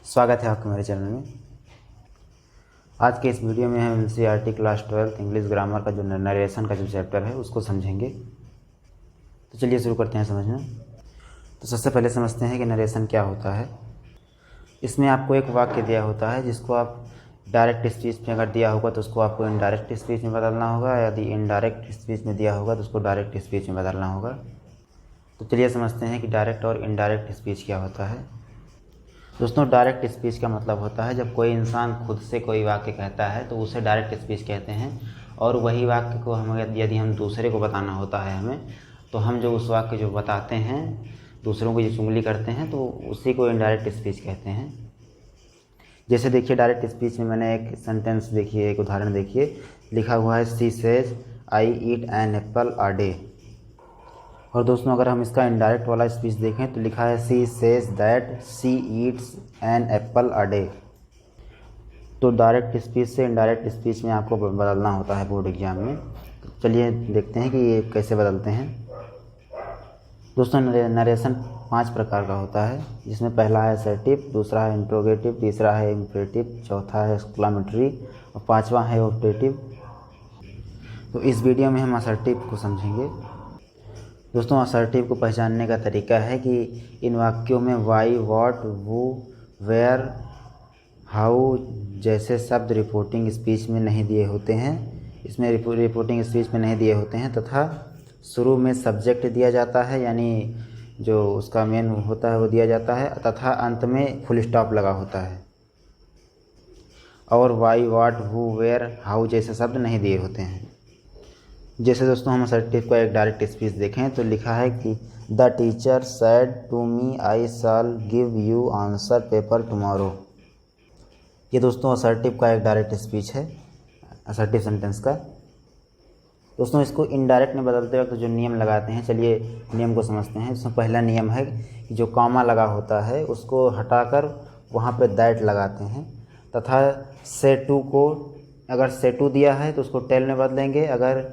स्वागत है आपका मेरे चैनल में। आज के इस वीडियो में हम एनसीईआरटी क्लास 12 इंग्लिश ग्रामर का जो नरेशन का जो चैप्टर है उसको समझेंगे। तो चलिए शुरू करते हैं समझना। तो सबसे पहले समझते हैं कि नरेशन क्या होता है। इसमें आपको एक वाक्य दिया होता है जिसको आप डायरेक्ट स्पीच में अगर दिया होगा तो उसको आपको इनडायरेक्ट स्पीच में बदलना होगा, यदि इनडायरेक्ट स्पीच में दिया होगा तो उसको डायरेक्ट स्पीच में बदलना होगा। तो चलिए समझते हैं कि डायरेक्ट और इनडायरेक्ट स्पीच क्या होता है। दोस्तों, डायरेक्ट स्पीच का मतलब होता है जब कोई इंसान खुद से कोई वाक्य कहता है तो उसे डायरेक्ट स्पीच कहते हैं, और वही वाक्य को यदि हम दूसरे को बताना होता है हमें, तो हम जो उस वाक्य जो बताते हैं दूसरों को जो चुगली करते हैं तो उसी को इनडायरेक्ट स्पीच कहते हैं। जैसे देखिए, डायरेक्ट स्पीच में मैंने एक सेंटेंस देखिए, एक उदाहरण देखिए, लिखा हुआ है she says I eat an apple a day. और दोस्तों, अगर हम इसका इनडायरेक्ट वाला स्पीच देखें तो लिखा है she says that she eats an apple a day. तो डायरेक्ट स्पीच से इनडायरेक्ट स्पीच में आपको बदलना होता है बोर्ड एग्जाम में। तो चलिए देखते हैं कि ये कैसे बदलते हैं। दोस्तों, नरेशन 5 प्रकार का होता है, जिसमें पहला है असर्टिव, दूसरा है इंट्रोगेटिव, तीसरा है इम्पेरेटिव, चौथा है एक्सक्लेमेटरी और पांचवा है ऑप्टेटिव। तो इस वीडियो में हम असर्टिव को समझेंगे। दोस्तों, असर्टिव को पहचानने का तरीका है कि इन वाक्यों में वाई, व्हाट, वो, वेयर, हाउ जैसे शब्द रिपोर्टिंग स्पीच में नहीं दिए होते हैं, इसमें रिपोर्टिंग स्पीच में नहीं दिए होते हैं, तथा शुरू में सब्जेक्ट दिया जाता है, यानी जो उसका मेन होता है वो दिया जाता है, तथा अंत में फुल स्टॉप लगा होता है, और why, what, who, where, how जैसे शब्द नहीं दिए होते हैं। जैसे दोस्तों, हम असर्टिव का एक डायरेक्ट स्पीच देखें तो लिखा है कि the teacher said to me I shall give you answer paper tomorrow. ये दोस्तों असर्टिव का एक डायरेक्ट स्पीच है, असर्टिव सेंटेंस का। दोस्तों, इसको इनडायरेक्ट में बदलते वक्त जो नियम लगाते हैं, चलिए नियम को समझते हैं। इसमें पहला नियम है कि जो कॉमा लगा होता है उसको हटाकर वहाँ पे दैट लगाते हैं, तथा से टू को, अगर से टू दिया है तो उसको टेल में बदलेंगे, अगर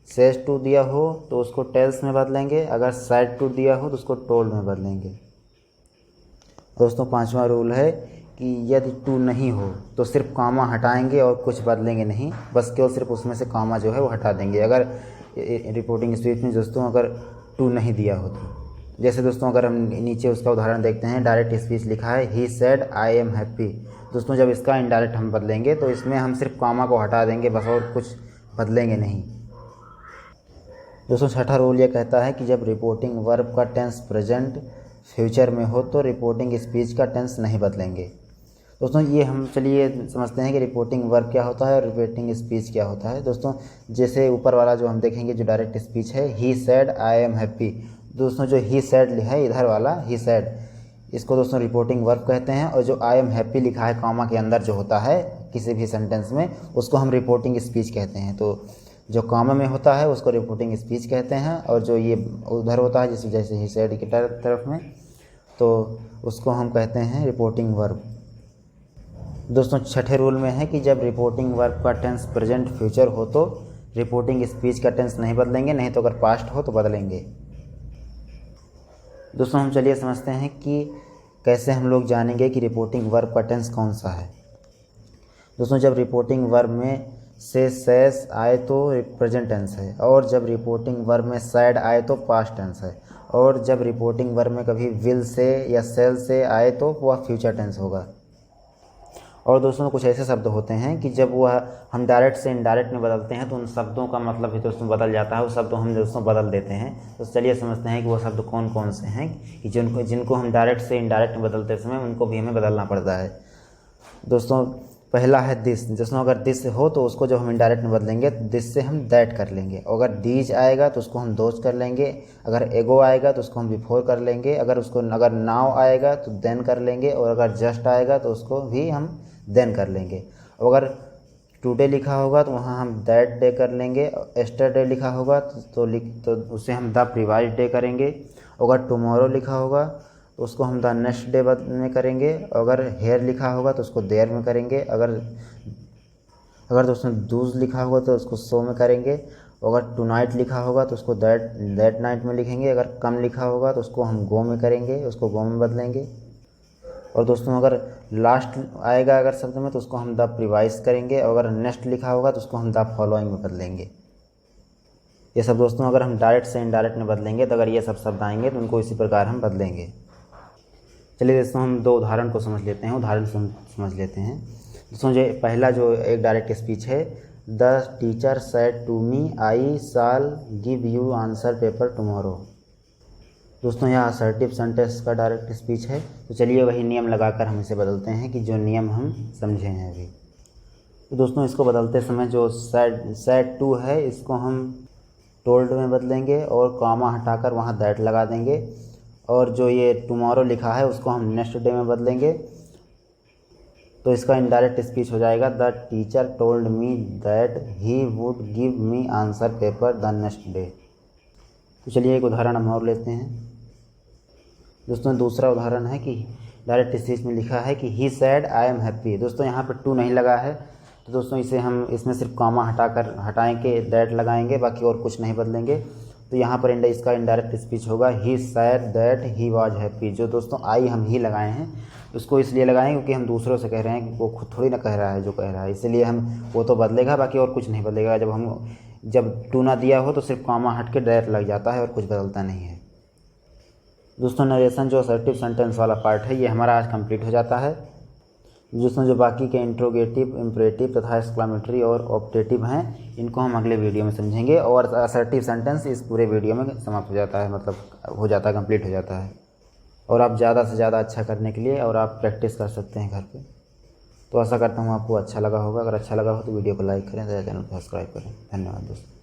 सेज टू दिया हो तो उसको टेल्स में बदलेंगे, अगर साइड टू दिया हो तो उसको टोल्ड में बदलेंगे। दोस्तों, 5वां रूल है कि यदि टू नहीं हो तो सिर्फ कॉमा हटाएंगे और कुछ बदलेंगे नहीं, बस केवल सिर्फ उसमें से कॉमा जो है वो हटा देंगे अगर रिपोर्टिंग स्पीच में दोस्तों अगर टू नहीं दिया हो तो। जैसे दोस्तों, अगर हम नीचे उसका उदाहरण देखते हैं, डायरेक्ट स्पीच लिखा है he said I am happy. दोस्तों, जब इसका इनडायरेक्ट हम बदलेंगे तो इसमें हम सिर्फ कॉमा को हटा देंगे बस, और कुछ बदलेंगे नहीं। दोस्तों, छठा रूल ये कहता है कि जब रिपोर्टिंग वर्ब का टेंस प्रेजेंट फ्यूचर में हो तो रिपोर्टिंग स्पीच का टेंस नहीं बदलेंगे। दोस्तों, ये हम चलिए समझते हैं कि रिपोर्टिंग वर्ब क्या होता है और रिपोर्टिंग स्पीच क्या होता है। दोस्तों, जैसे ऊपर वाला जो हम देखेंगे जो डायरेक्ट स्पीच है, he said I am happy. दोस्तों, जो ही सेड है इधर वाला ही सेड, इसको दोस्तों रिपोर्टिंग वर्ब कहते हैं, और जो आई एम हैप्पी लिखा है कॉमा के अंदर जो होता है किसी भी सेंटेंस में, उसको हम रिपोर्टिंग स्पीच कहते हैं। तो जो कॉमा में होता है उसको रिपोर्टिंग स्पीच कहते हैं, और जो ये उधर होता है जैसे ही सेड की तरफ में, तो उसको हम कहते हैं रिपोर्टिंग वर्ब। दोस्तों, छठे रूल में है कि जब रिपोर्टिंग वर्ब का टेंस प्रेजेंट फ्यूचर हो तो रिपोर्टिंग स्पीच का टेंस नहीं बदलेंगे, नहीं तो अगर पास्ट हो तो बदलेंगे। दोस्तों, हम चलिए समझते हैं कि कैसे हम लोग जानेंगे कि रिपोर्टिंग वर्ब का टेंस कौन सा है। दोस्तों, जब रिपोर्टिंग वर्ब में से सेस आए तो प्रेजेंट टेंस है, और जब रिपोर्टिंग वर्ब में सैड आए तो पास्ट टेंस है, और जब रिपोर्टिंग वर्ब में कभी विल से या सेल से आए तो वह फ्यूचर टेंस होगा। और दोस्तों, कुछ ऐसे शब्द होते हैं कि जब वह हम डायरेक्ट से इनडायरेक्ट में बदलते हैं तो उन शब्दों का मतलब भी दोस्तों बदल जाता है, वो शब्द हम दोस्तों बदल देते हैं। तो चलिए समझते हैं कि वो शब्द कौन कौन से हैं कि जिनको हम डायरेक्ट से इनडायरेक्ट में बदलते समय उनको भी हमें बदलना पड़ता है। दोस्तों, पहला है दिस। दोस्तों, अगर दिस हो तो उसको जब हम इनडायरेक्ट में बदलेंगे तो दिस से हम दैट कर लेंगे, अगर दीज आएगा तो उसको हम दोज कर लेंगे, अगर एगो आएगा तो उसको हम बिफोर कर लेंगे, अगर नाउ आएगा तो देन कर लेंगे, और अगर जस्ट आएगा तो उसको भी हम देन कर लेंगे। अगर टुडे लिखा होगा तो वहाँ हम दैट डे कर लेंगे, एस्टरडे लिखा होगा तो उसे हम द प्रीवाइज डे करेंगे, अगर टुमारो लिखा होगा तो उसको हम द नेक्स्ट डे में करेंगे, अगर हेयर लिखा होगा तो उसको देयर में करेंगे, अगर दोस्तों दूज लिखा होगा तो उसको सो में करेंगे, अगर टू नाइट लिखा होगा तो उसको दैट नाइट में लिखेंगे, अगर कम लिखा होगा तो उसको हम गो में करेंगे, उसको गो में बदलेंगे। और दोस्तों अगर लास्ट आएगा अगर शब्द में तो उसको हम द प्रिवाइस करेंगे, और अगर नेक्स्ट लिखा होगा तो उसको हम द फॉलोइंग में बदलेंगे। ये सब दोस्तों अगर हम डायरेक्ट से इनडायरेक्ट में बदलेंगे तो अगर ये सब शब्द आएंगे तो उनको इसी प्रकार हम बदलेंगे। चलिए दोस्तों हम दो उदाहरण को समझ लेते हैं, उदाहरण समझ लेते हैं। दोस्तों जो पहला जो एक डायरेक्ट स्पीच है, the teacher said to me I shall give you answer paper tomorrow. दोस्तों यह असर्टिव सेंटेंस का डायरेक्ट स्पीच है। तो चलिए वही नियम लगाकर हम इसे बदलते हैं कि जो नियम हम समझे हैं अभी। तो दोस्तों इसको बदलते समय जो सेड टू है इसको हम टोल्ड में बदलेंगे और कॉमा हटाकर वहाँ दैट लगा देंगे, और जो ये टुमारो लिखा है उसको हम नेक्स्ट डे में बदलेंगे। तो इसका इनडायरेक्ट स्पीच हो जाएगा, the teacher told me that he would give me answer paper the next day. तो चलिए एक उदाहरण हम और लेते हैं। दोस्तों दूसरा उदाहरण है कि डायरेक्ट स्पीच में लिखा है कि ही सैड आई एम हैप्पी। दोस्तों यहाँ पर टू नहीं लगा है, तो दोस्तों इसे हम इसमें सिर्फ कॉमा हटाएंगे, दैट लगाएंगे, बाकी और कुछ नहीं बदलेंगे। तो यहाँ पर इसका इनडायरेक्ट स्पीच होगा, he said that he was happy. जो दोस्तों आई हम ही लगाए हैं उसको इसलिए लगाएं क्योंकि हम दूसरों से कह रहे हैं, वो खुद थोड़ी ना कह रहा है जो कह रहा है, इसलिए हम वो तो बदलेगा, बाकी और कुछ नहीं बदलेगा। जब टू ना दिया हो तो सिर्फ कॉमा हट के डायरेक्ट लग जाता है और कुछ बदलता नहीं है। दोस्तों नरेशन जो असर्टिव सेंटेंस वाला पार्ट है ये हमारा आज कंप्लीट हो जाता है। दोस्तों जो बाकी के इंट्रोगेटिव, इम्परेटिव तथा एक्सक्लामेटरी और ऑप्टेटिव हैं इनको हम अगले वीडियो में समझेंगे, और असर्टिव सेंटेंस इस पूरे वीडियो में समाप्त हो जाता है, मतलब हो जाता है, कंप्लीट हो जाता है। और आप ज़्यादा से ज़्यादा अच्छा करने के लिए और आप प्रैक्टिस कर सकते हैं घर पे। तो आशा करता हूँ आपको अच्छा लगा होगा। अगर अच्छा लगा हो तो वीडियो को लाइक करें तथा चैनल को सब्सक्राइब करें। धन्यवाद दोस्तों।